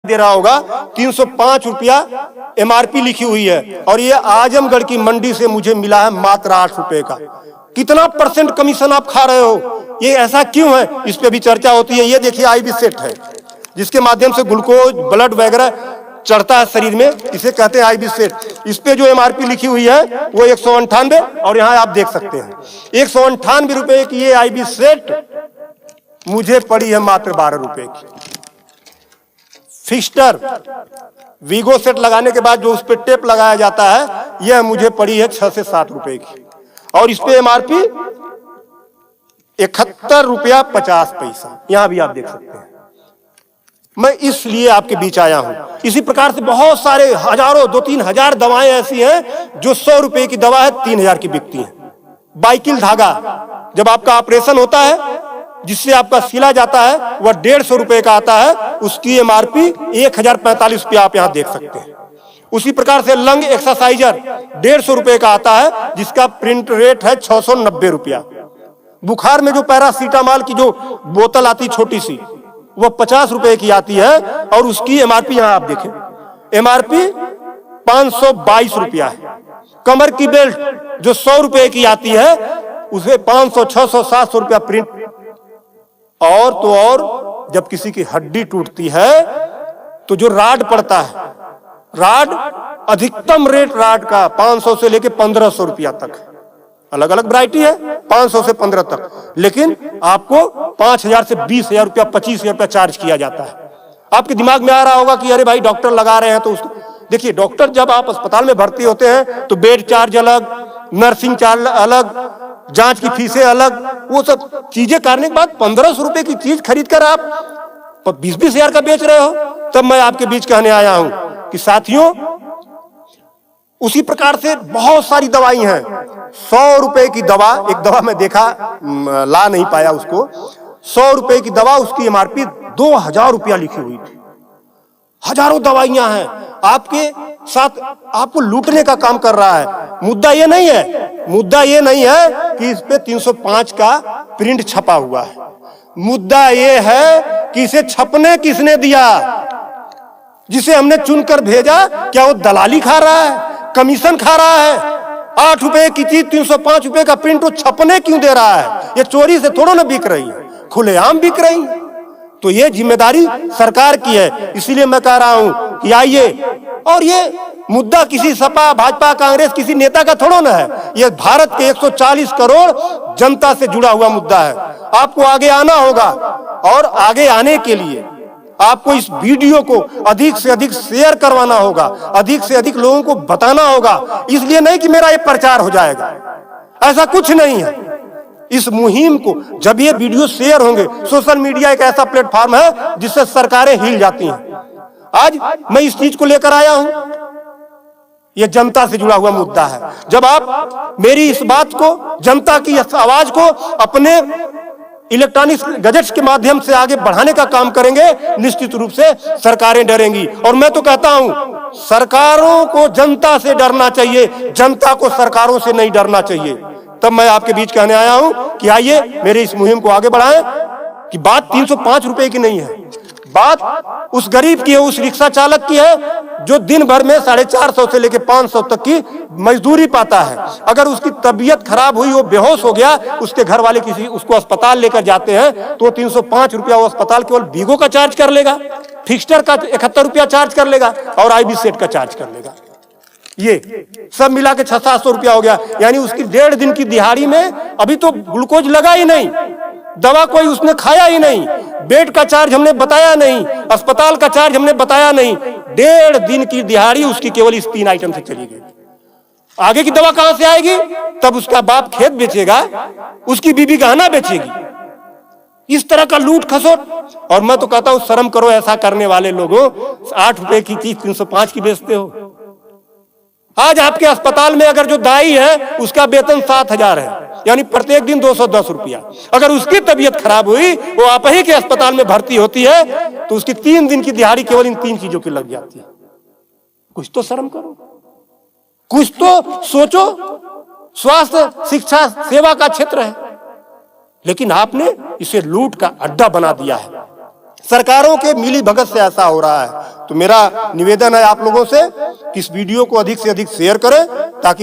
दे रहा होगा 305 रुपया एमआरपी लिखी हुई है और ये आजमगढ़ की मंडी से मुझे मिला है मात्र 8 रुपए का। कितना परसेंट कमीशन आप खा रहे हो? ये ऐसा क्यों है? इस पे भी चर्चा होती है। ये देखिए आईबी सेट है जिसके माध्यम से ग्लूकोज ब्लड वगैरह चढ़ता है शरीर में, इसे कहते हैं आईबी सेट। इस पे जो एमआरपी लिखी हुई है वो 198 और यहाँ आप देख सकते हैं 198 रुपए की ये आईबी सेट मुझे पड़ी है मात्र 12 रुपए की। फिक्स्टर वीगो सेट लगाने के बाद जो उस पर टेप लगाया जाता है यह मुझे पड़ी है 6 से 7 रुपए की और इस पे एमआरपी 71 रुपया 50 पैसा। यहां भी आप देख सकते हैं। मैं इसलिए आपके बीच आया हूं। इसी प्रकार से बहुत सारे हजारों 2-3 हजार दवाएं ऐसी हैं जो 100 रुपए की दवा है 3000 की बिकती है। बाइकिल धागा जब आपका ऑपरेशन होता है जिससे आपका सिला जाता है वह 150 रुपए का आता है, उसकी एमआरपी 1045 रुपया आप यहां देख सकते हैं। उसी प्रकार से लंग एक्सरसाइजर 150 रुपए का आता है जिसका प्रिंट रेट है 690 रुपया। बुखार में जो पैरासीटामॉल की जो बोतल आती छोटी सी वह 50 रुपए की आती है और उसकी एमआरपी यहां आप देखें एमआरपी 522 रुपया है। कमर की बेल्ट जो 100 रुपए की आती है उसे 500, 600, 700 रुपया प्रिंट। और तो और जब किसी की हड्डी टूटती है तो जो राड पड़ता है, राड अधिकतम रेट राड का 500 से लेके 1500 रुपया तक, अलग अलग वैरायटी है 500 से 15 तक, लेकिन आपको 5000 से 20,000 रुपया 25,000 रुपया चार्ज किया जाता है। आपके दिमाग में आ रहा होगा कि अरे भाई डॉक्टर लगा रहे हैं तो उसको देखिए, डॉक्टर जब आप अस्पताल में भर्ती होते हैं तो बेड चार्ज अलग, नर्सिंग चार्ज अलग, जांच की फीसें अलग, वो सब चीजें करने के बाद 1500 रुपए की चीज खरीद कर आप 20-20 हजार का बेच रहे हो। तब मैं आपके बीच कहने आया हूं कि साथियों उसी प्रकार से बहुत सारी दवाई हैं। 100 रुपए की दवा, एक दवा मैं देखा ला नहीं पाया उसको, 100 रुपए की दवा उसकी एमआरपी 2000 रुपया लिखी हुई थी। हजारों दवाइयां हैं आपके साथ, आपको लूटने का काम कर रहा है। मुद्दा ये नहीं है, मुद्दा ये नहीं है कि इस पे 305 का प्रिंट छपा हुआ है। मुद्दा ये है कि इसे छपने किसने दिया? जिसे हमने चुनकर भेजा, क्या वो दलाली खा रहा है, कमीशन खा रहा है? 8 रुपए की चीज 305 रुपए का प्रिंट वो छपने क्यों दे रहा है? ये चोरी से थोड़ा ना बिक रही है, खुलेआम बिक रही है। तो ये जिम्मेदारी सरकार की है। इसीलिए मैं कह रहा हूं कि आइए, और ये मुद्दा किसी सपा, भाजपा, कांग्रेस किसी नेता का थोड़ा ना है, ये भारत के 140 करोड़ जनता से जुड़ा हुआ मुद्दा है। आपको आगे आना होगा और आगे आने के लिए आपको इस वीडियो को अधिक से अधिक शेयर करवाना होगा, अधिक से अधिक लोगों को बताना होगा। इसलिए नहीं कि मेरा ये प्रचार हो जाएगा, ऐसा कुछ नहीं है। इस मुहिम को जब ये वीडियो शेयर होंगे, सोशल मीडिया एक ऐसा प्लेटफॉर्म है जिससे सरकारें हिल जाती हैं। आज मैं इस चीज को लेकर आया हूं, यह जनता से जुड़ा हुआ मुद्दा है। जब आप मेरी इस बात को, जनता की इस आवाज को अपने इलेक्ट्रॉनिक गैजेट्स के माध्यम से आगे बढ़ाने का काम करेंगे, निश्चित रूप से सरकारें डरेंगी। और मैं तो कहता हूं सरकारों को जनता से डरना चाहिए, जनता को सरकारों से नहीं डरना चाहिए। तब मैं आपके बीच कहने आया हूं कि आइए मेरे इस मुहिम को आगे बढ़ाएं। कि बात 305 रुपए की नहीं है, बात उस गरीब की है, उस रिक्शा चालक की है जो दिन भर में 450 से लेकर 500 तक की मजदूरी पाता है। अगर उसकी तबीयत खराब हुई, वो बेहोश हो गया, उसके घर वाले किसी उसको अस्पताल लेकर जाते हैं तो 305 रुपया वो अस्पताल केवल वीगो का चार्ज कर लेगा, फिक्स्टर का 71 रुपया चार्ज कर लेगा और आईबी सेट का चार्ज कर लेगा। ये सब मिला के 600-700 रुपया हो गया। यानी उसकी 1.5 दिन की दिहाड़ी में अभी तो ग्लूकोज लगा ही नहीं, दवा कोई उसने खाया ही नहीं, बेड का चार्ज हमने बताया नहीं, अस्पताल का चार्ज हमने बताया नहीं। 1.5 दिन की दिहाड़ी उसकी केवल इस 3 आइटम से चली गई। आगे की दवा कहां से आएगी? तब उसका बाप खेत बेचेगा, उसकी बीबी गहना बेचेगी। इस तरह का लूट खसोट। और मैं तो कहता हूं शर्म करो ऐसा करने वाले लोगों। 8 रुपए की चीज 305 की बेचते हो। आज आपके अस्पताल में अगर जो दाई है उसका वेतन 7,000 है, यानी प्रत्येक दिन 210 रुपया। अगर उसकी तबीयत खराब हुई, वो आप ही के अस्पताल में भर्ती होती है तो उसकी 3 दिन की दिहाड़ी केवल इन 3 चीजों की लग जाती है। कुछ तो शर्म करो, कुछ तो सोचो। स्वास्थ्य, शिक्षा, सेवा का क्षेत्र है, लेकिन आपने इसे लूट का अड्डा बना दिया है। सरकारों के मिली भगत से ऐसा हो रहा है। तो मेरा निवेदन है आप लोगों से कि इस वीडियो को अधिक से अधिक शेयर करें ताकि